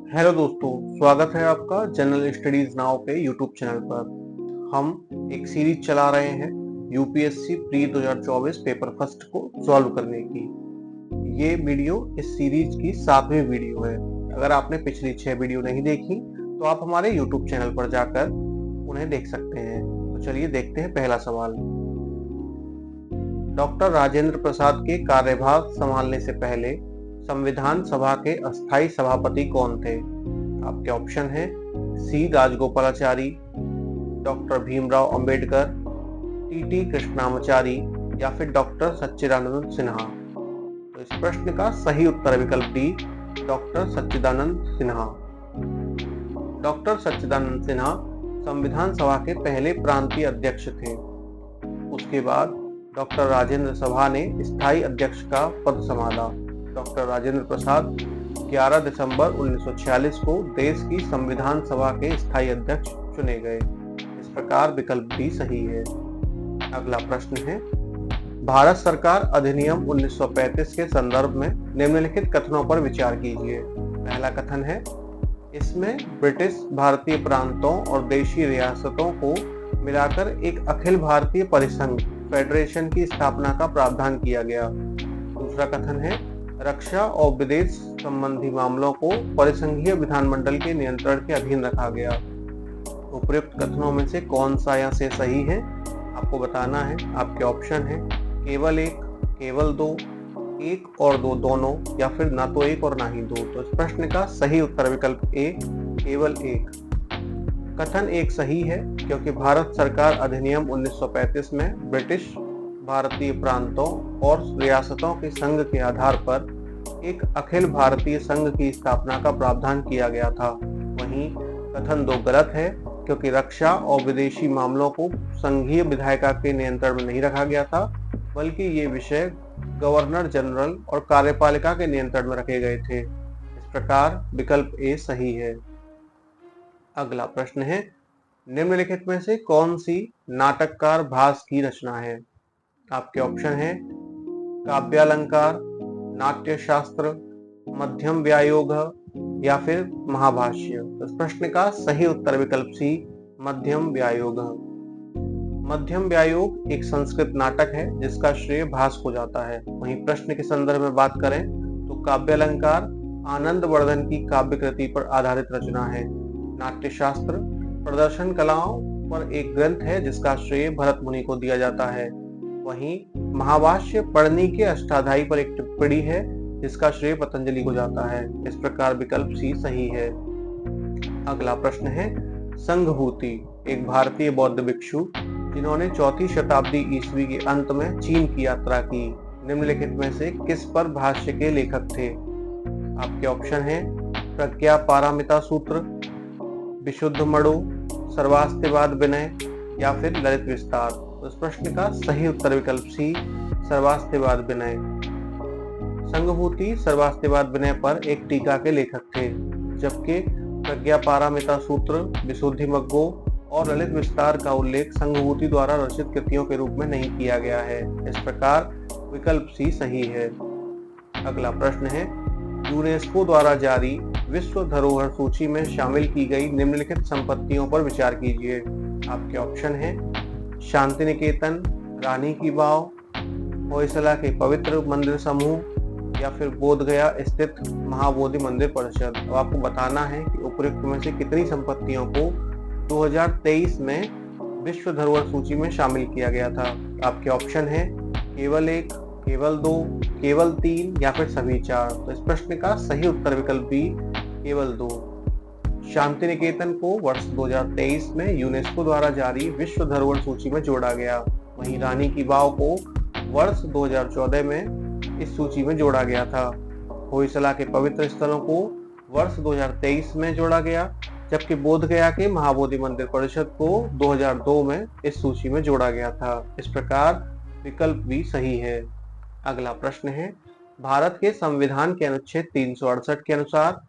Hello दोस्तों, स्वागत है आपका जनरल स्टडीज नाउ पे यूट्यूब चैनल पर। हम एक सीरीज चला रहे हैं यूपीएससी प्री 2024 पेपर फर्स्ट को सॉल्व करने की। ये वीडियो इस सीरीज की 7वीं वीडियो है। अगर आपने पिछली 6 वीडियो नहीं देखी तो आप हमारे यूट्यूब चैनल पर जाकर उन्हें देख सकते हैं। तो चलिए देखते हैं पहला सवाल। डॉक्टर राजेंद्र प्रसाद के कार्यभार संभालने से पहले संविधान सभा के अस्थायी सभापति कौन थे? आपके ऑप्शन है सी राजगोपालाचारी, डॉक्टर भीमराव अंबेडकर, टीटी कृष्णामाचारी या फिर डॉक्टर सच्चिदानंद सिन्हा। तो इस प्रश्न का सही उत्तर विकल्प डी, डॉक्टर सच्चिदानंद सिन्हा। डॉक्टर सच्चिदानंद सिन्हा संविधान सभा के पहले प्रांतीय अध्यक्ष थे। उसके बाद डॉक्टर राजेंद्र सभा ने स्थायी अध्यक्ष का पद संभाला। डॉक्टर राजेंद्र प्रसाद 11 दिसंबर 1946 को देश की संविधान सभा के स्थायी अध्यक्ष चुने गए। इस प्रकार विकल्प डी सही है। अगला प्रश्न है, भारत सरकार अधिनियम 1935 के संदर्भ में निम्नलिखित कथनों पर विचार कीजिए। पहला कथन है, इसमें ब्रिटिश भारतीय प्रांतों और देशी रियासतों को मिलाकर एक अखिल भारतीय परिसंघ फेडरेशन की स्थापना का प्रावधान किया गया। दूसरा कथन है, रक्षा और विदेश संबंधी मामलों को परिसंघीय विधानमंडल के नियंत्रण के अधीन रखा गया। उपयुक्त कथनों में से कौन सा या से सही है आपको बताना है। आपके ऑप्शन है केवल एक, केवल दो, एक और दो दोनों या फिर ना तो एक और ना ही दो। तो इस प्रश्न का सही उत्तर विकल्प ए, केवल एक। कथन एक सही है क्योंकि भारत सरकार अधिनियम 1935 में ब्रिटिश भारतीय प्रांतों और रियासतों के संघ के आधार पर एक अखिल भारतीय संघ की स्थापना का प्रावधान किया गया था। वहीं कथन दो गलत है क्योंकि रक्षा और विदेशी मामलों को संघीय विधायिका के नियंत्रण में नहीं रखा गया था, बल्कि ये विषय गवर्नर जनरल और कार्यपालिका के नियंत्रण में रखे गए थे। इस प्रकार विकल्प ए सही है। अगला प्रश्न है, निम्नलिखित में से कौन सी नाटककार भास की रचना है? आपके ऑप्शन है काव्यालंकार, नाट्य शास्त्र, मध्यम व्यायोग या फिर महाभाष्य। इस प्रश्न का सही उत्तर विकल्प सी, मध्यम व्यायोग। मध्यम व्यायोग एक संस्कृत नाटक है जिसका श्रेय भास को जाता है। वहीं प्रश्न के संदर्भ में बात करें तो काव्यालंकार आनंद वर्धन की काव्य कृति पर आधारित रचना है। नाट्य शास्त्र प्रदर्शन कलाओं पर एक ग्रंथ है जिसका श्रेय भरत मुनि को दिया जाता है। वहीं महाभाष्य पढ़नी के अष्टाध्यायी पर एक टिप्पणी है जिसका श्रेय पतंजलि को जाता है। इस प्रकार विकल्प सी सही है। अगला प्रश्न है, संघभूति एक भारतीय बौद्ध भिक्षु जिन्होंने 4वीं शताब्दी ईस्वी के अंत में चीन की यात्रा की, निम्नलिखित में से किस पर भाष्य के लेखक थे? आपके ऑप्शन है प्रज्ञा पारमिता सूत्र, विशुद्ध मणु, सर्वास्तिवाद विनय या फिर ललित विस्तार। तो इस प्रश्न का सही उत्तर विकल्प सी, सर्वास्तिवाद विनय। संघभूति सर्वास्तिवाद विनय पर एक टीका के लेखक थे, जबकि प्रज्ञा पारमिता सूत्र, विशुद्धि मग्गो और ललित विस्तार का उल्लेख संघभूति द्वारा रचित कृतियों के रूप में नहीं किया गया है। इस प्रकार विकल्प सी सही है। अगला प्रश्न है, यूनेस्को द्वारा जारी विश्व धरोहर सूची में शामिल की गई निम्नलिखित संपत्तियों पर विचार कीजिए। आपके ऑप्शन है शांति निकेतन, रानी की वाव, होयसला के पवित्र मंदिर समूह या फिर बोधगया स्थित महाबोधि मंदिर परिषद। अब आपको बताना है कि उपयुक्त में से कितनी संपत्तियों को 2023 में विश्व धरोहर सूची में शामिल किया गया था। आपके ऑप्शन है केवल एक, केवल दो, केवल तीन या फिर सभी चार। तो इस प्रश्न का सही उत्तर विकल्प बी, केवल दो। शांति निकेतन को वर्ष 2023 में यूनेस्को द्वारा जारी विश्व धरोहर सूची में जोड़ा गया। वहीं रानी की वाव को वर्ष 2014 में इस सूची में जोड़ा गया था। होयसला के पवित्र स्थलों को वर्ष 2023 में जोड़ा गया, जबकि बोधगया के महाबोधि मंदिर परिषद को 2002 में इस सूची में जोड़ा गया था। इस प्रकार विकल्प भी सही है। अगला प्रश्न है, भारत के संविधान के अनुच्छेद 368 के अनुसार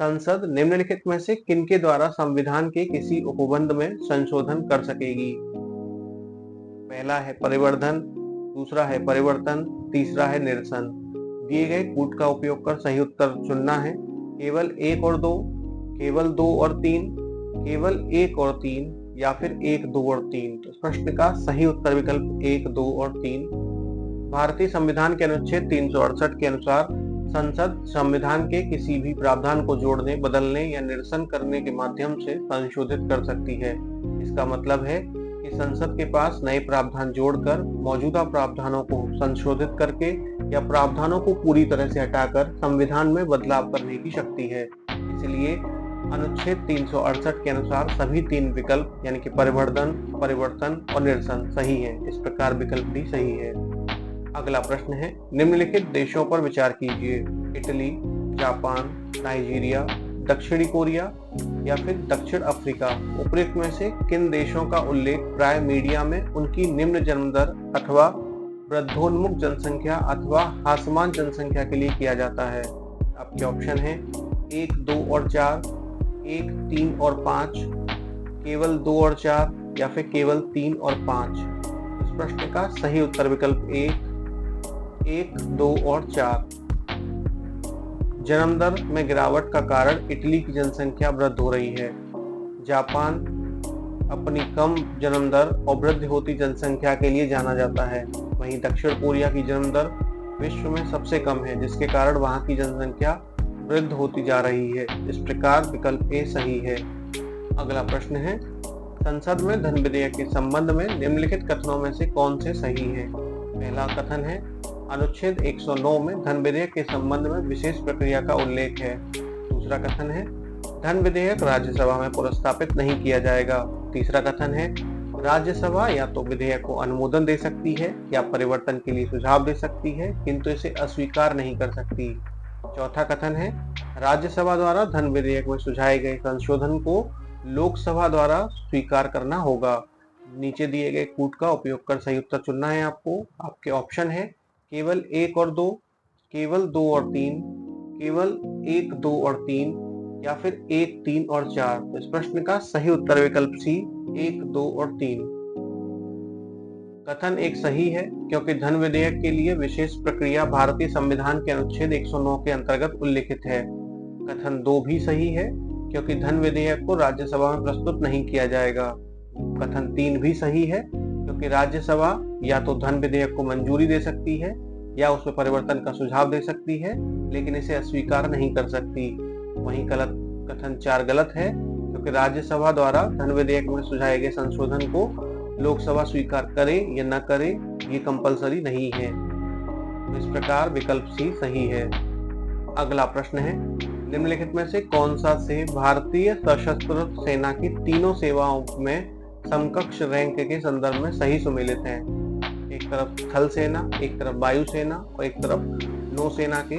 संसद निम्नलिखित में से किनके द्वारा संविधान के किसी उपबंध में संशोधन कर सकेगी? पहला है परिवर्धन, दूसरा है परिवर्तन, तीसरा है निरसन। दिए गए कूट का उपयोग कर सही उत्तर चुनना है। केवल एक और दो, केवल 2 और 3, केवल 1 और 3 या फिर 1, 2 और 3? तो इस प्रश्न का सही उत्तर विकल्प 1, 2 और 3। भारतीय संविधान के अनुच्छेद 368 के अनुसार संसद संविधान के किसी भी प्रावधान को जोड़ने, बदलने या निरसन करने के माध्यम से संशोधित कर सकती है। इसका मतलब है कि संसद के पास नए प्रावधान जोड़कर, मौजूदा प्रावधानों को संशोधित करके या प्रावधानों को पूरी तरह से हटाकर संविधान में बदलाव करने की शक्ति है। इसलिए अनुच्छेद 368 के अनुसार सभी 3 विकल्प यानी कि परिवर्तन, परिवर्तन और निरसन सही है। इस प्रकार विकल्प डी सही है। अगला प्रश्न है, निम्नलिखित देशों पर विचार कीजिए। इटली, जापान, नाइजीरिया, दक्षिणी कोरिया या फिर दक्षिण अफ्रीका। उपरोक्त में से किन देशों का उल्लेख प्राय मीडिया में उनकी निम्न जन्म दर अथवा वृद्धोन्मुख जनसंख्या अथवा हासमान जनसंख्या के लिए किया जाता है? आपके ऑप्शन है 1, 2 और 4, 1, 3 और 5, केवल 2 और 4 या फिर केवल 3 और 5। इस प्रश्न का सही उत्तर विकल्प 1, 2 और 4। जन्म दर में गिरावट का कारण इटली की जनसंख्या वृद्धि हो रही है। जापान अपनी कम जन्म दर और वृद्धि होती जनसंख्या के लिए जाना जाता है। वहीं दक्षिण कोरिया की जन्म दर विश्व में सबसे कम है, जिसके कारण वहां की जनसंख्या वृद्धि होती जा रही है। इस प्रकार विकल्प ए सही है। अगला प्रश्न है, संसद में धन विधेयक के संबंध में निम्नलिखित कथनों में से कौन से सही है? पहला कथन है, अनुच्छेद 109 में धन विधेयक के संबंध में विशेष प्रक्रिया का उल्लेख है। दूसरा कथन है, धन विधेयक राज्यसभा में पुरस्तापित नहीं किया जाएगा। तीसरा कथन है, राज्यसभा या तो विधेयक को अनुमोदन दे सकती है या परिवर्तन के लिए सुझाव दे सकती है, किंतु इसे अस्वीकार नहीं कर सकती। चौथा कथन है, राज्यसभा द्वारा धन विधेयक में सुझाए गए संशोधन को लोकसभा द्वारा स्वीकार करना होगा। नीचे दिए गए कूट का उपयोग कर सही उत्तर चुनना है आपको। आपके ऑप्शन है केवल 1 और 2, केवल 2 और 3, केवल 1, 2 और 3 या फिर 1, 3 और 4। तो इस प्रश्न का सही उत्तर विकल्प सी 1, 2 और 3। कथन एक सही है क्योंकि धन विधेयक के लिए विशेष प्रक्रिया भारतीय संविधान के अनुच्छेद 109 के अंतर्गत उल्लिखित है। कथन 2 भी सही है क्योंकि धन विधेयक को राज्यसभा में प्रस्तुत नहीं किया जाएगा। कथन 3 भी सही है क्योंकि राज्यसभा या तो धन विधेयक को मंजूरी दे सकती है या उसमें परिवर्तन का सुझाव दे सकती है, लेकिन इसे अस्वीकार नहीं कर सकती। वहीं गलत कथन 4 गलत है क्योंकि राज्यसभा द्वारा धन विधेयक में सुझाए गए संशोधन को लोकसभा स्वीकार करे या न करे ये कंपलसरी नहीं है। इस प्रकार विकल्प सी सही है। अगला प्रश्न है, निम्नलिखित में से कौन सा से भारतीय सशस्त्र सेना की तीनों सेवाओं में समकक्ष रैंक के संदर्भ में सही सुमेलित है? एक तरफ थल सेना, एक तरफ वायु सेना और एक तरफ नौसेना के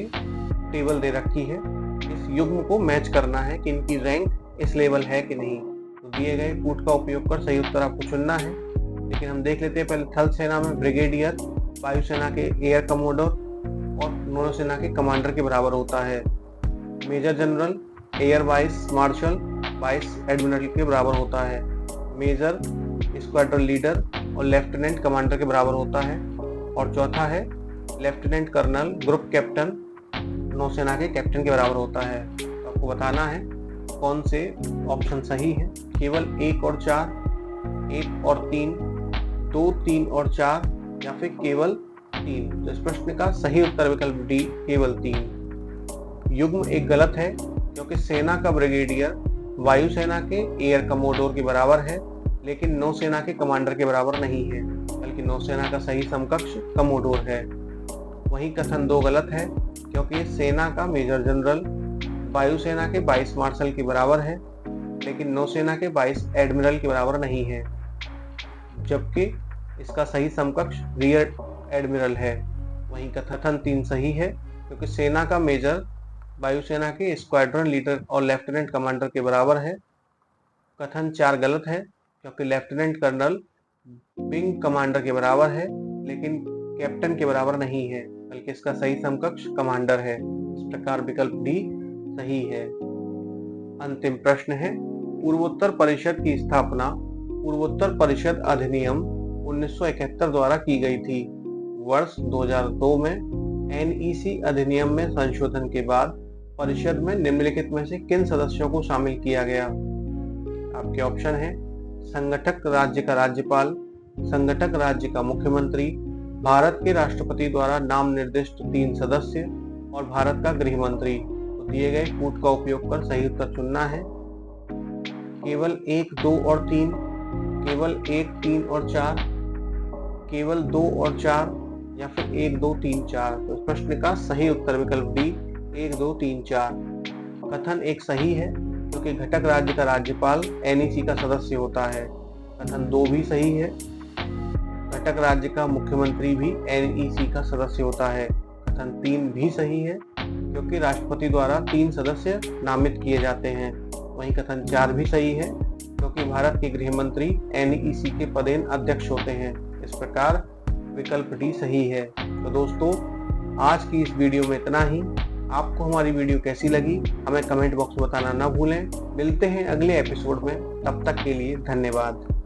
टेबल दे रखी है। इस युग्म को मैच करना है कि इनकी रैंक इस लेवल है कि नहीं। तो दिए गए कूट का उपयोग कर सही उत्तर आपको चुनना है। लेकिन हम देख लेते हैं पहले थल सेना में ब्रिगेडियर, वायुसेना के एयर कमोडोर और नौसेना के कमांडर के बराबर होता है। Major general, air vice marshal, vice admiral के बराबर होता है। मेजर स्क्वाड्रन लीडर और लेफ्टिनेंट कमांडर के बराबर होता है। और चौथा है लेफ्टिनेंट कर्नल, ग्रुप कैप्टन, नौसेना के कैप्टन के बराबर होता है। तो आपको बताना है कौन से ऑप्शन सही है। केवल 1 और 4, 1 और 3, 2, 3 और 4 या फिर केवल 3। तो इस प्रश्न का सही उत्तर विकल्प डी केवल 3। युग्म एक गलत है क्योंकि सेना का ब्रिगेडियर वायुसेना के एयर कमोडोर के बराबर है, लेकिन नौसेना के कमांडर के बराबर नहीं है, बल्कि नौसेना का सही समकक्ष कमोडोर है। वहीं कथन 2 गलत है क्योंकि सेना का मेजर जनरल वायुसेना के वाइस मार्शल के बराबर है, लेकिन नौसेना के वाइस एडमिरल के बराबर नहीं है, जबकि इसका सही समकक्ष रियर एडमिरल है। वहीं कथन 3 सही है क्योंकि सेना का मेजर वायुसेना के स्क्वाड्रन लीडर और लेफ्टिनेंट कमांडर के बराबर है। कथन 4 गलत है क्योंकि लेफ्टिनेंट कर्नल विंग कमांडर के बराबर है, लेकिन कैप्टन के बराबर नहीं है, बल्कि इसका सही समकक्ष कमांडर है। इस प्रकार विकल्प डी सही है। अंतिम प्रश्न है, पूर्वोत्तर परिषद की स्थापना पूर्वोत्तर परिषद अधिनियम 1971 द्वारा की गई थी। वर्ष 2002 में NEC अधिनियम में संशोधन के बाद परिषद में निम्नलिखित में से किन सदस्यों को शामिल किया गया? आपके ऑप्शन है संगठक राज्य का राज्यपाल, संगठक राज्य का मुख्यमंत्री, भारत के राष्ट्रपति द्वारा नाम निर्दिष्ट 3 सदस्य और भारत का गृह मंत्री। तो दिए गए कूट का उपयोग कर सही उत्तर चुनना है। केवल 1, 2 और 3, केवल 1, 3 और 4, केवल 2 और 4 या फिर 1, 2, 3, 4। तो इस प्रश्न का सही उत्तर विकल्प डी 1, 2, 3, 4। कथन एक सही है क्योंकि घटक राज्य का राज्यपाल NEC का सदस्य होता है। कथन 2 भी सही है, घटक राज्य का मुख्यमंत्री भी NEC का सदस्य होता है। कथन 3 भी सही है क्योंकि राष्ट्रपति द्वारा 3 सदस्य नामित किए जाते हैं। वहीं कथन 4 भी सही है क्योंकि भारत के गृह मंत्री NEC के पदेन अध्यक्ष होते हैं। इस प्रकार विकल्प डी सही है। तो दोस्तों, आज की इस वीडियो में इतना ही। आपको हमारी वीडियो कैसी लगी हमें कमेंट बॉक्स में बताना ना भूलें। मिलते हैं अगले एपिसोड में, तब तक के लिए धन्यवाद।